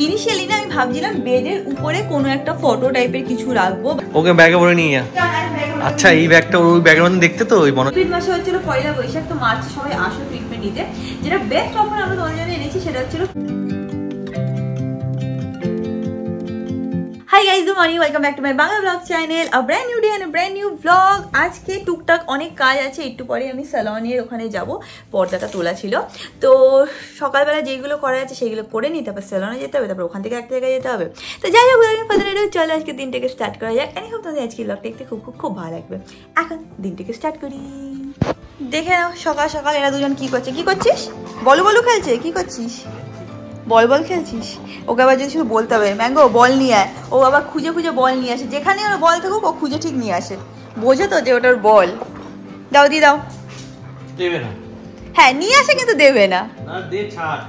Initially না আমি ভাবছিলাম বেডের উপরে কোনো একটা ফটো টাইপের কিছু রাখবো। ওকে ব্যাগে ভরে নিয়ে যা। আচ্ছা এই ব্যাগটা ওই ব্যাগের মধ্যে দেখতে তো ওই মনে এপ্রিল মাসে হচ্ছিল পয়লা বৈশাখ, তো মার্চে সবাই আসো ট্রিটমেন্ট নিতে। যেটা বেস্ট অফার আমরা তোমাদের জন্য এনেছি সেটা হচ্ছিল hi guys, good morning, welcome back to my Bangla blog channel, a brand new day and a brand new blog. আজকে টুকটাক অনেক কাজ আছে, একটু পরে আমি স্যালনের ওখানে যাব, পর্দাটা তোলা ছিল। তো সকালবেলা যেগুলো করা আছে সেগুলো করে নিই, তারপর স্যালনে যেতে হবে, তারপর ওখান থেকে একটা জায়গায় যেতে হবে। তো যাই হোক, চলো আজকে দিনটাকে স্টার্ট করা যাক। আমি হোপ তোমাদের আজকে ব্লগটা দেখতে খুব খুব খুব ভালো লাগবে। এখন দিনটাকে স্টার্ট করি। দেখে নাও সকাল সকাল এরা দুজন কি করছে। কি করছিস? বলো বলো খেলছে। কি করছিস? বল বল খেলছিস? ওকে আবার যদি শুধু বলতে হবে ম্যাঙ্গো বল নিয়ে আয়, ও আবার খুঁজে খুঁজে বল নিয়ে আসে। যেখানে ওর বল থাকুক ও খুঁজে ঠিক নিয়ে আসে। বোঝো তো যে ওটার বল। দাও দিয়ে দাও। দেবে না। হ্যাঁ নিয়ে আসে কিন্তু দেবে না। না দে ছাড়।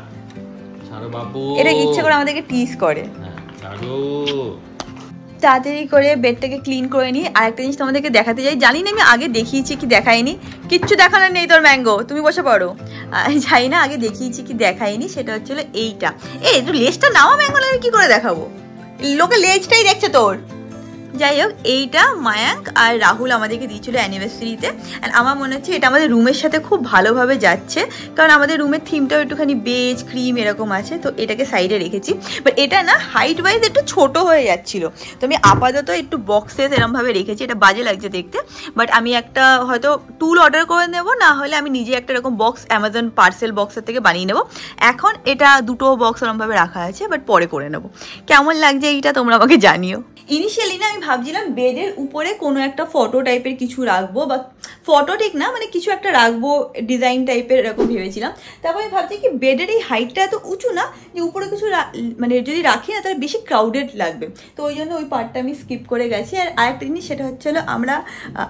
ছাড়ো বাবু। এটা ইচ্ছে করে আমাদেরকে টিজ করে। হ্যাঁ ছাড়ো। তাড়াতাড়ি করে বেডটাকে ক্লিন করে নিই। আর একটা জিনিস তোমাদেরকে দেখাতে যাই, জানি না আমি আগে দেখিয়েছি কি দেখাইনি। কিচ্ছু দেখানোর নেই তোর ম্যাঙ্গো, তুমি বসে পড়ো। জানি না আগে দেখিয়েছি কি দেখাইনি, সেটা হচ্ছিল এইটা। এই তুই লেজটা নামা ম্যাঙ্গো, আমি কি করে দেখাবো? লোকে লেজটাই দেখছে তোর। যাই হোক, এইটা মায়াঙ্ক আর রাহুল আমাদেরকে দিয়েছিল অ্যানিভার্সারিতে। অ্যান্ড আমার মনে হচ্ছে এটা আমাদের রুমের সাথে খুব ভালোভাবে যাচ্ছে, কারণ আমাদের রুমের থিমটাও একটুখানি বেজ ক্রিম এরকম আছে। তো এটাকে সাইডে রেখেছি, বাট এটা না হাইট ওয়াইজ একটু ছোট হয়ে যাচ্ছিল। তো আমি আপাতত একটু বক্সেস এরমভাবে রেখেছি। এটা বাজে লাগছে দেখতে, বাট আমি একটা হয়তো টুল অর্ডার করে নেবো, না হলে আমি নিজে একটা এরকম বক্স অ্যামাজন পার্সেল বক্সের থেকে বানিয়ে নেবো। এখন এটা দুটো বক্স এরমভাবে রাখা আছে, বাট পরে করে নেবো। কেমন লাগছে এইটা তোমরা আমাকে জানিও। ইনিশিয়ালি না আমি ভাবছিলাম বেডের উপরে কোনো একটা ফটো টাইপের কিছু রাখবো, বা ফটো ঠিক না মানে কিছু একটা রাখবো ডিজাইন টাইপের এরকম ভেবেছিলাম। তারপর আমি ভাবছি কি বেডের এই হাইটটা এত উঁচু না যে উপরে কিছু মানে যদি রাখি না তাহলে বেশি ক্রাউডেড লাগবে। তো ওই জন্য ওই পার্টটা আমি স্কিপ করে গেছি। আর আরেকটা জিনিস সেটা হচ্ছে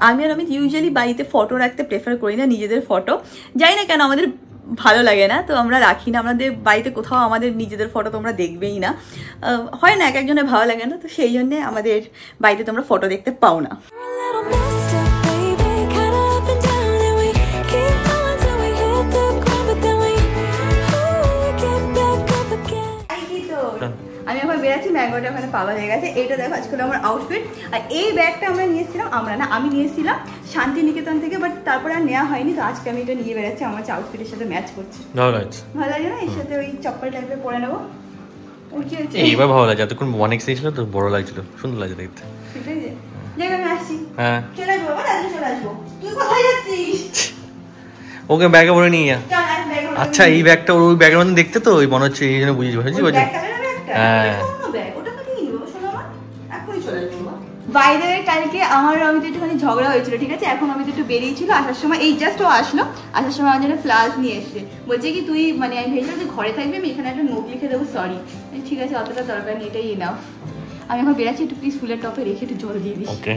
আমি আর আমি ইউজুয়ালি বাড়িতে ফটো রাখতে প্রেফার করি না, নিজেদের ফটো। জানি না কেন আমাদের ভালো লাগে না, তো আমরা রাখি না। আমাদের বাড়িতে কোথাও আমাদের নিজেদের ফটো তোমরা দেখবেই না, হয় না, এক একজনের ভালো লাগে না। তো সেই জন্যে আমাদের বাড়িতে তোমরা ফটো দেখতে পাও না। আমি এখন বেরাচ্ছি, ম্যাঙ্গোটা ওখানে পাওয়া হয়ে গেছে। এইটা দেখো আজকে আমার আউটফিট। আর এই ব্যাগটা আমরা নিয়েছিলাম, আমি নিয়েছিলাম শান্তিনিকেতন থেকে, বাট তারপরে আর নেওয়া হয়নি। তো আজকে আমি এটা নিয়ে বেরাচ্ছি, আমার আউটফিটের সাথে ম্যাচ করছে। ভালো লাগে না? এর সাথে ওই চপ্পল টাইপের পরে নেবো। এইবার ভালো লাগে, যতক্ষণ অনেক ছিল তো বড় লাগছিল, সুন্দর লাগছে দেখতে। সেটাই যে দেখ আমি আসছি। হ্যাঁ চলে আসবো, চলে আসবো। তুই কোথায় যাচ্ছিস? ওকে ব্যাগে ভরে নিয়ে যা। আচ্ছা এই ব্যাগটা ওই ব্যাগের মধ্যে দেখতে তো ওই মনে হচ্ছে, এই জন্য বুঝেছি। হ্যাঁ বাইরে কালকে আমার রমিতে একটুখানি ঝগড়া হয়েছিল, ঠিক আছে? এখন আমি তো একটু বেরিয়েছিল, আসার সময় এই জাস্ট ও আসলো, আসার সময় আমার জন্য ফ্লাস নিয়ে এসছে। বলছে কি তুই মানে আমি ভেবেছিলাম তুই ঘরে থাকবি, আমি এখানে একটা নোট লিখে দেবো, সরি। ঠিক আছে, অতটা দরকার নেই, এটাই নাও। আমি এখন বেরাচ্ছি, একটু প্লিজ ফুলের টপে রেখে একটু জল দিয়ে দিই। ওকে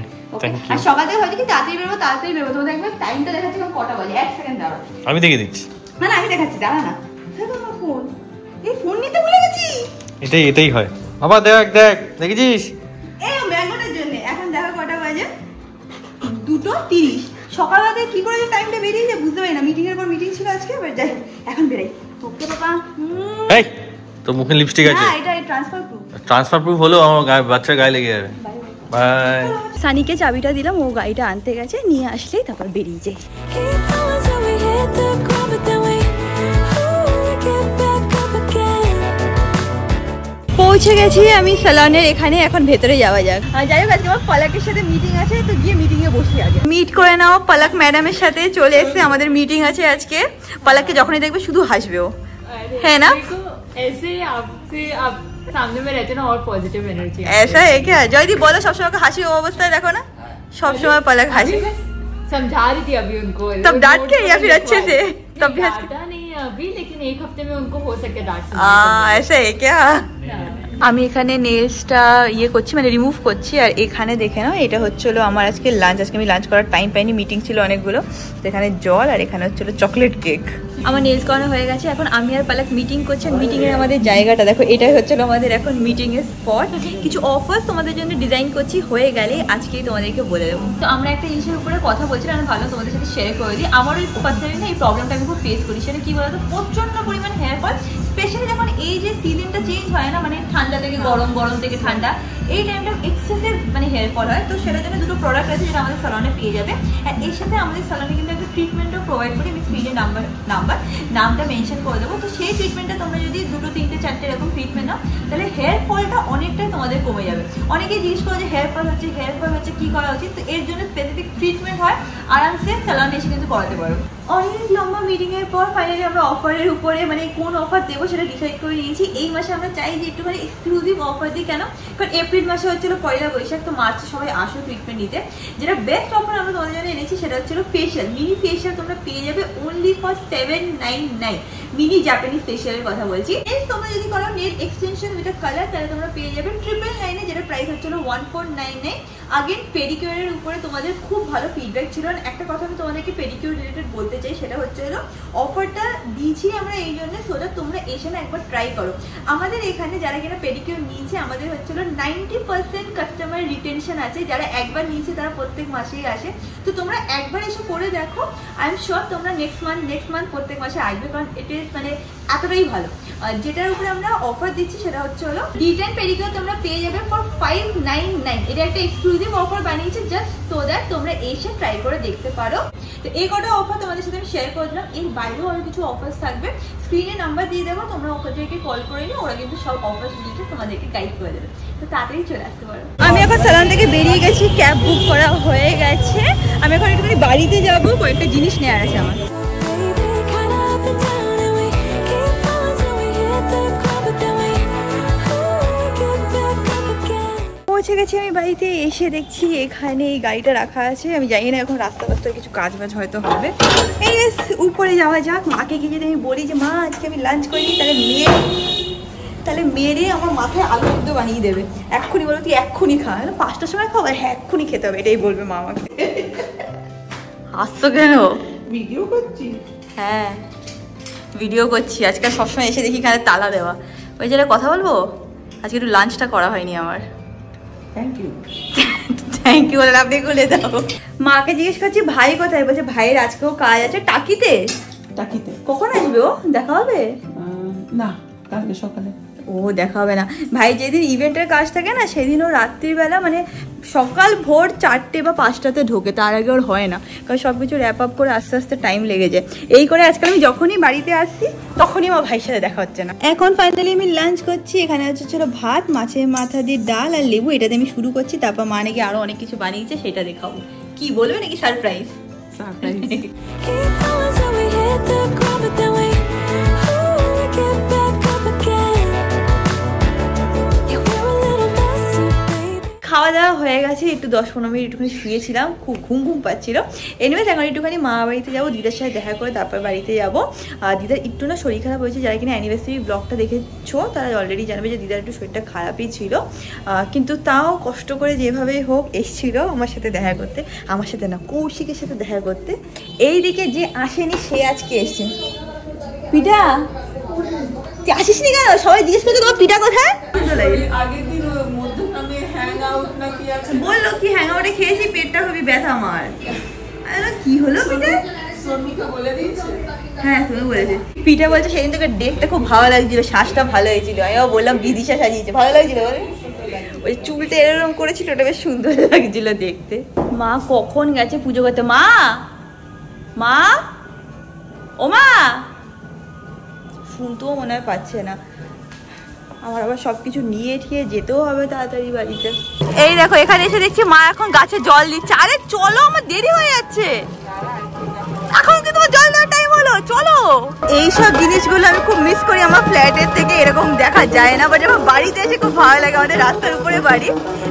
আর সকাল থেকে হয়তো কি তাড়াতাড়ি বেরোবো। তোমাদের একবার টাইমটা দেখাচ্ছি, কটা বাজে? 1 সেকেন্ড দাঁড়া, আমি দেখে দিচ্ছি। না আমি দেখাচ্ছি, দাঁড়া না। ফোন, এই ফোন নিতে ভুলে গেছি। এটাই হয় বাবা। দেখেছিস এই ম্যাঙ্গোটার জন্য এখন দেখো কটা বাজে, 2:30। সকালবেলা থেকে কি করে যে টাইমটা বেরিয়ে যায় বুঝতে পারি না। মিটিং এর পর মিটিং ছিল আজকে, বাট যাই এখন বেরাই। ওকে বাবা। এই তোর মুখে লিপস্টিক আছে? না এটা ট্রান্সফার প্রুফ হলো, আমার বাচ্চার গায়ে লেগে যাবে। বাই। সানিকে চাবিটা দিলাম, ও গাড়িটা আনতে গেছে, নিয়ে আসলেই তারপর বেরিয়ে যাই। পৌঁছে গেছি আমি স্যালনের এখানে, এখন ভেতরে যাওয়া যাক। যাই হোক, আজকে আমার পলাকের সাথে মিটিং আছে, তো গিয়ে মিটিং এ বসি আগে। মিট করে নাও, পলাক ম্যাডামের সাথে চলে এসেছে, আমাদের মিটিং আছে আজকে। পলাককে যখনই দেখবে শুধু হাসবে ও, হ্যাঁ না? सामने में रहते ना और पॉजिटिव एनर्जी ऐसा है क्या? जयदीप बोलो सबসময় হাসি অবস্থায় দেখো না, সবসময় পলক হাসি। समझा रही थी अभी उनको, तब डांट के या फिर अच्छे से? तब भी डांटा नहीं अभी, लेकिन 1 हफ्ते में उनको हो सके डांट। ऐसा है क्या? আমি এখানে নেলসটা করছি, মানে রিমুভ করছি। আর এখানে দেখে নাও, এটা হচ্ছিল আমার আজকে লাঞ্চ। আজকে আমি লাঞ্চ করার টাইম পাইনি, মিটিং ছিল অনেকগুলো। তো এখানে জল, আর এখানে হচ্ছিল চকলেট কেক। আমার নেলস করানো হয়ে গেছে, এখন আমি আর পালাক মিটিং করছি। মিটিং এর আমাদের জায়গাটা দেখো, এটাই হচ্ছে আমাদের এখন মিটিং এর স্পট। কিছু অফার্স তোমাদের জন্য ডিজাইন করছি, হয়ে গেলে আজকেই তোমাদেরকে বলে দেবো। তো আমরা একটা জিনিসের উপরে কথা বলছিলাম, আমি ভাবলাম তোমাদের সাথে শেয়ার করে দিই। আমার ওই পার্সোনালি না এই প্রবলেমটা আমি খুব ফেস করি। সেটা কি বলতো, প্রচন্ড পরিমাণ হেয়ার ফল, স্পেশালি যখন এই যে সিজনটা চেঞ্জ হয় না, মানে ঠান্ডা থেকে গরম, গরম থেকে ঠান্ডা, এই টাইমটা এক্সেসিভ মানে হেয়ার ফল হয়। তো সেটার জন্য দুটো প্রোডাক্ট আছে যেটা আমাদের স্যালনে পেয়ে যাবে। আর এর সাথে আমাদের স্যালনে কিন্তু একটা ট্রিটমেন্টও প্রোভাইড করি। আমি স্ক্রিনে নামটা মেনশন করে দেবো। তো সেই ট্রিটমেন্টটা তোমরা যদি 2, 3, 4 এরকম ট্রিটমেন্ট নাও, তাহলে হেয়ার ফলটা অনেকটাই তোমাদের কমে যাবে। অনেকেই জিজ্ঞেস করো যে হেয়ার ফল হচ্ছে কি করা উচিত। তো এর জন্য স্পেসিফিক ট্রিটমেন্ট হয়, আরামসে স্যালনে এসে কিন্তু করাতে পারো। অনেক লম্বা মিটিং এর পর ফাইনালি আমরা অফারের উপরে মানে কোন অফার দেবো সেটা ডিসাইড করে নিয়েছি। এই মাসে আমরা চাই যে একটুখানি এক্সক্লুসিভ অফার দিই। কেন? কারণ এপ্রিল মাসে হচ্ছিল পয়লা বৈশাখ, তো মার্চে সবাই আসো ট্রিটমেন্ট নিতে। যেটা বেস্ট অফার আমরা তোমাদের জন্য এনেছি সেটা হচ্ছিল ফেশিয়াল। মিনি ফেশিয়াল তোমরা পেয়ে যাবে অনলি ফর 799। মিনি জাপানিজ ফেশিয়ালের কথা বলছি। তোমরা যদি করো নেট এক্সটেনশন উইথ কালার, তাহলে তোমরা পেয়ে যাবে 999, যেটা প্রাইস হচ্ছিল 1499। আগেন পেডিকিউরের উপরে তোমাদের খুব ভালো ফিডব্যাক ছিল। একটা কথা আমি তোমাদেরকে পেডিকিউর রিলেটেড বলতে চাই, সেটা হচ্ছে অফারটা দিয়েছি আমরা এই জন্য সো দ্যাট তোমরা এসে না একবার ট্রাই করো। আমাদের এখানে যারা কিনা পেডিকিউর নিয়েছে, আমাদের হচ্ছিল 90% কাস্টমার রিটেনশন আছে। যারা একবার নিয়েছে তারা প্রত্যেক মাসেই আসে। তো তোমরা একবার এসে করে দেখো, আই এম শিওর তোমরা নেক্সট মান্থ প্রত্যেক মাসে আসবে। কারণ এটা মানে এতটাই ভালো। যেটার উপরে আমরা অফার দিচ্ছি সেটা হচ্ছে রিটার্ন পেডিকিউর তোমরা পেয়ে যাবে ফর 599। এটা একটা এক্সক্লুসিভ অফার বানিয়েছি জাস্ট সো দ্যাট তোমরা এসে ট্রাই করে দেখতে পারো। তো এই কটা অফার তোমাদের সাথে আমি শেয়ার করলাম। এর বাইরেও আরো কিছু অফার্স থাকবে, স্ক্রিনে নাম্বার দিয়ে দেবো, তোমরা ওদেরকে কল করে নিও, ওরা কিন্তু সব অফার্স রিলেটেড তোমাদেরকে গাইড করে দেবে। তো তাড়াতাড়ি চলে আসতে পারো। আমি এখন সালান থেকে বেরিয়ে গেছি, ক্যাব বুক করা হয়ে গেছে। আমি এখন একটুখানি বাড়িতে যাবো, কয়েকটা জিনিস নেওয়ার আছে আমার। পৌঁছে গেছি আমি বাড়িতে। এসে দেখছি এখানে এই গাড়িটা রাখা আছে। আমি জানি না এখন রাস্তা কিছু কাজ বাজ হয়তো হবে। এই উপরে যাওয়া যাক। মাকে গিয়ে যদি আমি বলি যে মা আজকে আমি লাঞ্চ করিনি, তাহলে মেরে আমার মাথায় আলু সিদ্ধ বানিয়ে দেবে। এক্ষুনি বলো তুই এক্ষুনি খা, 5টার সময় খাও, হ্যাঁ এক্ষুনি খেতে হবে, এটাই বলবে মা আমাকে। আসছো কেন? ভিডিও করছি। হ্যাঁ ভিডিও করছি। আজকাল সবসময় এসে দেখি এখানে তালা দেওয়া। ওই জায়গায় কথা বলবো, আজকে একটু লাঞ্চটা করা হয়নি আমার। থ্যাংক ইউ বলে আপনি খুলে দাও। মাকে জিজ্ঞেস করছি ভাই কোথায়, বলছে ভাইয়ের আজকেও কাজ আছে টাকিতে। কখন আসবে ও? দেখা হবে না, কালকে সকালে। ও দেখা হবে না। ভাই যেদিন ইভেন্টের কাজ থাকে না, সেদিন ও রাত্রিবেলা মানে সকাল ভোর 4টে বা 5টাতে ঢোকে, তার আগে ওর হয় না। কারণ সব কিছু র্যাপ আপ করে আস্তে আস্তে টাইম লেগে যায়। এই করে আজকাল আমি যখনই বাড়িতে আসছি তখনই আমার ভাইয়ের সাথে দেখা হচ্ছে না। এখন ফাইনালি আমি লাঞ্চ করছি। এখানে হচ্ছে ছিল ভাত, মাছের মাথা দিয়ে ডাল আর লেবু, এটাতে আমি শুরু করছি। তারপর মা নাকি আরো অনেক কিছু বানিয়েছে, সেটা দেখাবো। কি বলবে নাকি সারপ্রাইজ? খাওয়া দাওয়া হয়ে গেছে, একটু 10-15 মিনিট একটুখানি শুয়েছিলাম, খুব ঘুম পাচ্ছিল। এনিওয়েজ এখন একটুখানি মা বাড়িতে যাবো, দিদার সাথে দেখা করে তারপর বাড়িতে যাবো। দিদার একটু না শরীর খারাপ হয়েছে। যারা কিনা অ্যানিভার্সারি ব্লগটা দেখেছো তারা অলরেডি জানবে যে দিদার একটু শরীরটা খারাপই ছিল, কিন্তু তাও কষ্ট করে যেভাবেই হোক এসেছিল আমার সাথে দেখা করতে। আমার সাথে না, কৌশিকের সাথে দেখা করতে। এইদিকে যে আসেনি সে আজকে এসছে। পিঠা তুই আসিস নি কেন? সবাই জিজ্ঞেস করছে তোমার পিঠা কোথায়? আগের দিন মধ্যখানে হ্যাং আউট না কি আছে বললো, কি হ্যাং আউটে খেয়েছি, পেটটা খুবই ব্যথা আমার। কি হলো পিঠা? সোনিকে বলে দিয়েছে। হ্যাঁ তুমি বলেছে। পিঠা বলছে সেদিন তোকে দেখতে খুব ভালো লাগছিল, শ্বাসটা ভালো হয়েছিল। আমিও বললাম বিদিশা সাজিয়েছে, ভালো লাগছিল বলে। ওই চুলটা এরকম করেছিল, ওটা বেশ সুন্দর লাগছিল দেখতে। মা কখন গেছে পুজো করতে? মা ও মা শুনতেও মনে হয় পাচ্ছে না। আমার আবার সবকিছু নিয়ে ঠিয়ে যেতেও হবে তাড়াতাড়ি বাড়িতে। এই দেখো এখানে এসে দেখছি মা এখন গাছে জল দিচ্ছে। আরে চলো, আমার দেরি হয়ে যাচ্ছে। এখন কি তোমার জল দেওয়ার টাইম হলো? চলো। এইসব জিনিসগুলো আমি খুব মিস করি। আমার ফ্ল্যাটের থেকে এরকম দেখা যায় না, বাট আমার বাড়িতে এসে খুব ভালো লাগে। আমাদের রাস্তার উপরে বাড়ি।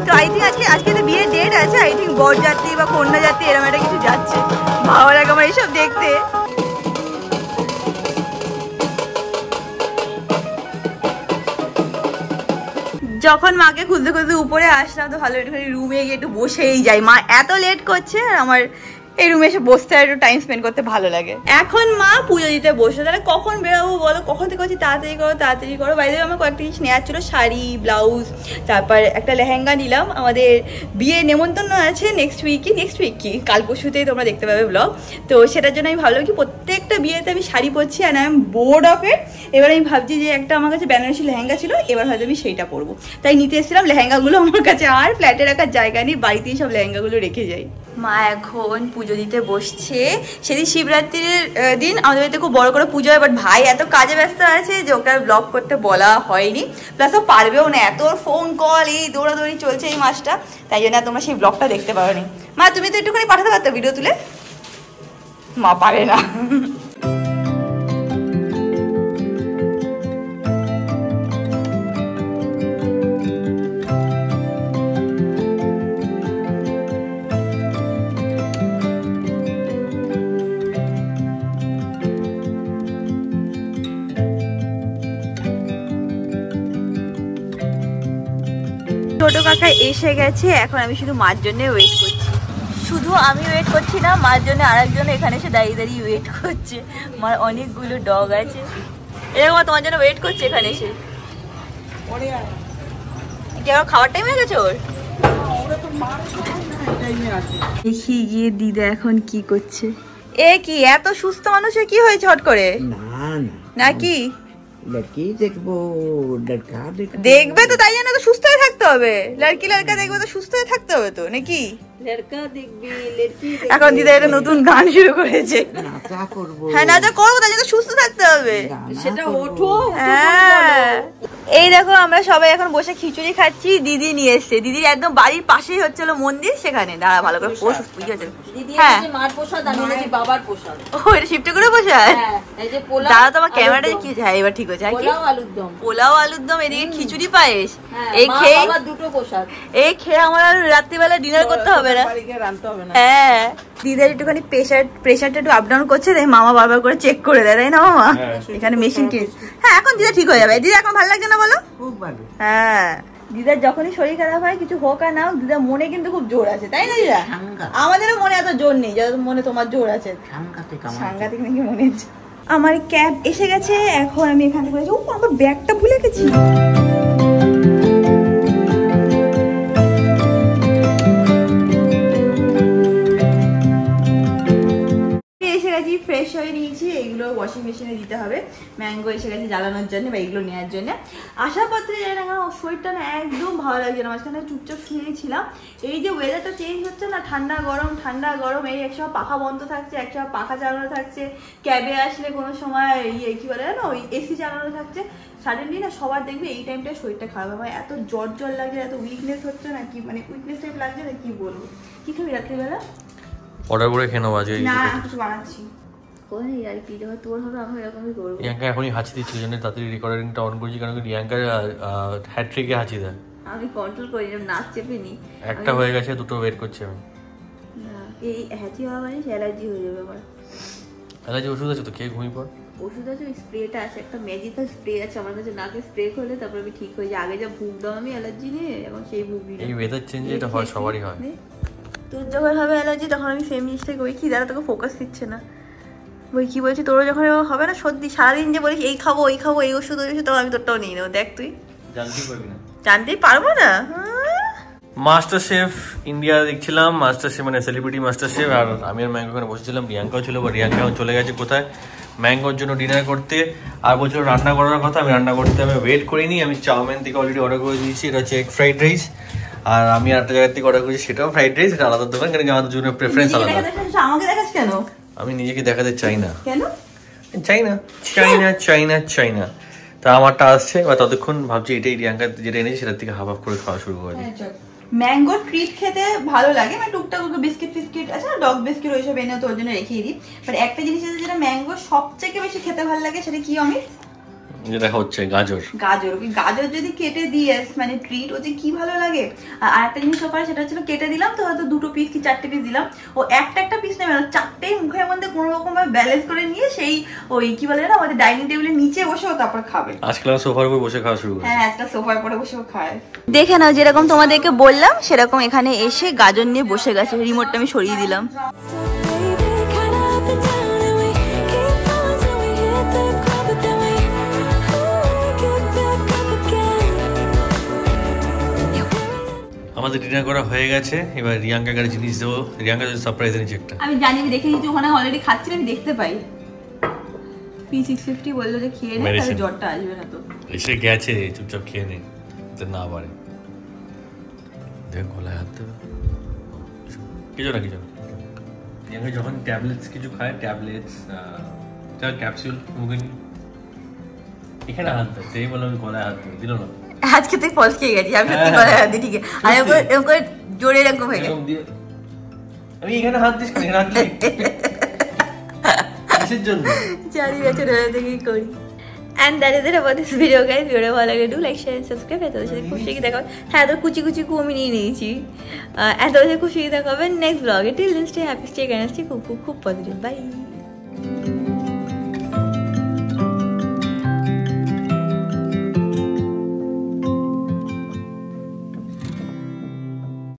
তো আই থিঙ্ক আজকে তো বিয়ের ডেট আছে। আই থিঙ্ক বরযাত্রী বা কন্যা যাত্রী এরকম একটা কিছু যাচ্ছে। ভালো লাগে আমার এইসব দেখতে। যখন মাকে খুঁজতে খুঁজতে উপরে আসলাম, তো ভালো একটুখানি রুমে গিয়ে একটু বসেই যাই। মা এত লেট করছে আর আমার এই রুমে এসে বসতে আর একটু টাইম স্পেন্ড করতে ভালো লাগে। এখন মা পুজো দিতে বসে, তাহলে কখন বেরোবো বলো? কখন থেকে বলছি তাড়াতাড়ি করো। বাইরে আমার কয়েকটা জিনিস নেওয়ার ছিল, শাড়ি, ব্লাউজ, তারপর একটা লেহেঙ্গা নিলাম। আমাদের বিয়ে নেমন্তন্ন আছে নেক্সট উইক কি কাল পরশুতেই তোমরা দেখতে পাবে ব্লগ। তো সেটার জন্য আমি ভাবলাম কি প্রত্যেকটা বিয়েতে আমি শাড়ি পরছি আর I am bored of it. এবার আমি ভাবছি যে একটা আমার কাছে বেনারসি লেহেঙ্গা ছিল, এবার হয়তো আমি সেইটা পরবো। তাই নিতে এসেছিলাম লেহেঙ্গাগুলো। আমার কাছে আর ফ্ল্যাটে রাখার জায়গা নেই, বাড়িতেই সব লেহেঙ্গাগুলো রেখে যাই। মা এখন পুজো দিতে বসছে। সেদিন শিবরাত্রির দিন আমাদের বাড়িতে খুব বড় করে পুজো হয়, বাট ভাই এত কাজে ব্যস্ত আছে যে ওকে আর ব্লগ করতে বলা হয়নি, প্লাস ও পারবেও না, এত ফোন কল এই দৌড়াদৌড়ি চলছে এই মাসটা, তাই জন্য তোমরা সেই ব্লগটা দেখতে পারোনি। মা তুমি তো একটুখানি পাঠাতে পারতো ভিডিও তুলে, মা পারে না। ছোট কাকা এসে গেছে, এখন আমি শুধু মার জন্য ওয়েট করছি। শুধু আমি ওয়েট করছি না, মার জন্য আরেকজন এখানে এসে দাঁড়িয়ে ওয়েট করছে। মার অনেকগুলো ডগ আছে, এরকম তোমার জন্য ওয়েট করছে এখানে এসে। কি আমার খাওয়ার টাইম হয়ে গেছে ওর? দেখি গিয়ে দিদা এখন কি করছে। এ কি এত সুস্থ মানুষের কি হয়েছে হট করে? নাকি দেখবে তো, তাই জন্য তো সুস্থ হয়ে থাকতে হবে। লড়কা দেখবে তো সুস্থ হয়ে থাকতে হবে তো, নাকি? এখন দিদা একটা নতুন গান শুরু করেছে। হ্যাঁ নাচা করবো, তাই জন্য সুস্থ থাকতে হবে। সেটা ওঠো। হ্যাঁ এই দেখো আমরা সবাই এখন বসে খিচুড়ি খাচ্ছি। দিদি নিয়ে এসছে, দিদির একদম বাড়ির পাশেই হচ্ছিল মন্দির, সেখানে দাঁড়া ভালো করে হ্যাঁ মার প্রসাদ, আমি এনেছি বাবার প্রসাদ। ও এটা শিফট করে প্রসাদ। দাঁড়া তোমার ক্যামেরাটা কি? হ্যাঁ এবার ঠিক আছে। পোলাও আলুর দম, এদিকে খিচুড়ি পায়েস। এই খেয়ে দুটো প্রসাদ, এই খেয়ে আমার রাত্রিবেলা ডিনার করতে হবে না। হ্যাঁ দিদার একটুখানি প্রেশারটা একটু আপ ডাউন করছে, তাই মামা বারবার করে চেক করে দেয়, তাই না মামা? এখানে মেশিন কি? হ্যাঁ এখন দিদা ঠিক হয়ে যাবে। দিদা এখন ভালো লাগছে না বলো? হ্যাঁ দিদার যখনই শরীর খারাপ হয়, কিছু হোক আর না হোক, দিদার মনে কিন্তু খুব জোর আছে, তাই না দিদা? আমাদেরও মনে এত জোর নেই যত মনে তোমার জোর আছে। সাংঘাতিক নাকি মনে হচ্ছে। আমার ক্যাব এসে গেছে, এখন আমি এখান থেকে আমার ব্যাগটা ভুলে গেছি। ফ্রেশ হয়ে নিয়েছি, এইগুলো ওয়াশিং মেশিনে দিতে হবে। ম্যাঙ্গো এসে গেছে জ্বালানোর জন্য বা এইগুলো নেওয়ার জন্য। আসার পত্রে যাই না কেন শরীরটা না একদম ভালো লাগছে না, মাঝখানে চুপচাপ শুয়েছিলাম। এই যে ওয়েদারটা চেঞ্জ হচ্ছে না, ঠান্ডা গরম, এই একসময় পাখা বন্ধ থাকছে, একসময় পাখা চালানো থাকছে, ক্যাবে আসলে কোনো সময় কি বলে না ওই এসি চালানো থাকছে। সাডেনলি না সবার দেখবে এই টাইমটা শরীরটা খারাপ হয়, এত জ্বর লাগছে, এত উইকনেস হচ্ছে না, কি মানে উইকনেস টাইপ লাগছে না, কি বলবো। কি খাবি রাত্রিবেলা? অর্ডার করে খেয়ে নেবো আজকে। না কিছু বানাচ্ছি আর কি, যখন তোর হবে আমি এরকমই করবো। রিয়াঙ্কা এখনই হাঁচি দিচ্ছে, জন্য তাড়াতাড়ি রেকর্ডিংটা অন করছি, কারণ রিয়াঙ্কার হ্যাট্রিকে হাঁচি দেয়। আমি কন্ট্রোল করি না, নাচ চেপে নি। একটা হয়ে গেছে, দুটো ওয়েট করছি আমি। এই হ্যাচি হওয়া মানে অ্যালার্জি হয়ে যাবে আমার। অ্যালার্জি ওষুধ আছে তো, খেয়ে ঘুমিয়ে পড়। ওষুধ আছে, ওই স্প্রেটা আছে, একটা ম্যাজিক্যাল স্প্রে আছে আমার কাছে, নাকে স্প্রে করলে তারপর আমি ঠিক হয়ে যাই। আগে যা ভুগতাম আমি অ্যালার্জি নিয়ে, এবং সেই ভুগিটা এই ওয়েদার চেঞ্জে এটা হয়, সবারই হয়। তোর যখন হবে অ্যালার্জি তখন আমি সেম জিনিসটাই করি। কি দাঁড়া তোকে ফোকাস দিচ্ছে না, ওই কি বলছি, তোরও যখন হবে না সর্দি, সারাদিন যে বলিস এই খাবো এই ওষুধ তখন আমি তোরটাও নিয়ে নেবো। দেখ তুই জানতেই পারবি না। জানতেই পারবো না। মাস্টার শেফ ইন্ডিয়া দেখছিলাম, মাস্টার শেফ মানে সেলিব্রিটি মাস্টার শেফ, আর আমি আর ম্যাঙ্গো ওখানে বসেছিলাম। রিয়াঙ্কাও ছিল, বা রিয়াঙ্কা এখন চলে গেছে কোথায় ম্যাঙ্গোর জন্য ডিনার করতে। আর বলছিল রান্না করার কথা, আমি রান্না করতে আমি ওয়েট করিনি। আমি চাউমিন থেকে অলরেডি অর্ডার করে দিয়েছি, এটা হচ্ছে এগ ফ্রাইড রাইস। আর আমি একটা জায়গা থেকে অর্ডার করেছি, সেটাও ফ্রাইড রাইস, এটা আলাদা দোকান, কারণ আমাদের জন্য প্রেফারেন্স আলাদা। আমাকে দেখাস কেন? আমি নিজেকে দেখাতে চাই না। কেন চাই না। তা আমারটা আসছে, বা ততক্ষণ ভাবছি এটাই রিয়াঙ্কা যেটা এনেছি সেটার থেকে হাফ করে খাওয়া শুরু করে দিই। ম্যাঙ্গো ট্রিট খেতে ভালো লাগে, মানে টুকটাক বিস্কিট আছে না, ডগ বিস্কিট ওইসব এনে তো ওর জন্য রেখেই দিই। বাট একটা জিনিস আছে যেটা ম্যাঙ্গো সবথেকে বেশি খেতে ভালো লাগে, সেটা কি অমিত? যেটা হচ্ছে গাজর যদি কেটে দিয়ে মানে ট্রিট, ও যে কি ভালো লাগে। আর একটা জিনিস করে সেটা হচ্ছিল কেটে দিলাম তো হয়তো 2 পিস কি 4 পিস দিলাম, ও একটা পিস নেবে না, 4টেই মুখের মধ্যে কোনো রকম ভাবে ব্যালেন্স করে নিয়ে সেই ওই কি বলে না আমাদের ডাইনিং টেবিলের নিচে বসে ও তারপর খাবে। আজকাল সোফার উপর বসে খাওয়া শুরু করে। হ্যাঁ আজকাল সোফার উপরে বসে খায়। দেখে নাও যেরকম তোমাদেরকে বললাম সেরকম এখানে এসে গাজর নিয়ে বসে গেছে। রিমোটটা আমি সরিয়ে দিলাম। আমাদের ডিনার করা হয়ে গেছে, এবার রিয়াঙ্কা গাড়ি জিনিস দেবো। রিয়াঙ্কা সারপ্রাইজ এনেছি একটা। আমি জানি, আমি দেখে নিচ্ছি ওখানে অলরেডি খাচ্ছি, আমি দেখতে পাই। P650 বললো যে খেয়ে নে, তাহলে জ্বরটা আসবে না। তো এসে গেছে, চুপচাপ খেয়ে নে, না পারে। দেখ গলায় হাত দেবে, কিছু না কিছু। রিয়াঙ্কা যখন ট্যাবলেটস কিছু খায়, ট্যাবলেটস ক্যাপসুল মুখে এখানে হাত দেয়, সেই বলে আমি গলায় হাত দেবো, দিল না। আজকে তুই ফলস খেয়ে গেছিস, আমি সত্যি গলায় হাত দিই, ঠিক আছে? আর এরকম করে জোরে এরকম হয়ে গেছে। আমি এখানে হাত দিস কেন? হাত দিই কিসের জন্য? 4 বছর হয়ে থেকেই করি। And that is it about this video, guys. Video ভালো লাগলে do like, share and subscribe. তোদের সাথে খুব শিখে দেখা হবে। হ্যাঁ, তো কুচি কুচি আমি নিয়ে নিয়েছি। তোদের সাথে খুব শিখে দেখা হবে নেক্সট ব্লগে। Till then, stay happy, stay kind, stay খুব খুব খুব পজিটিভ। বাই।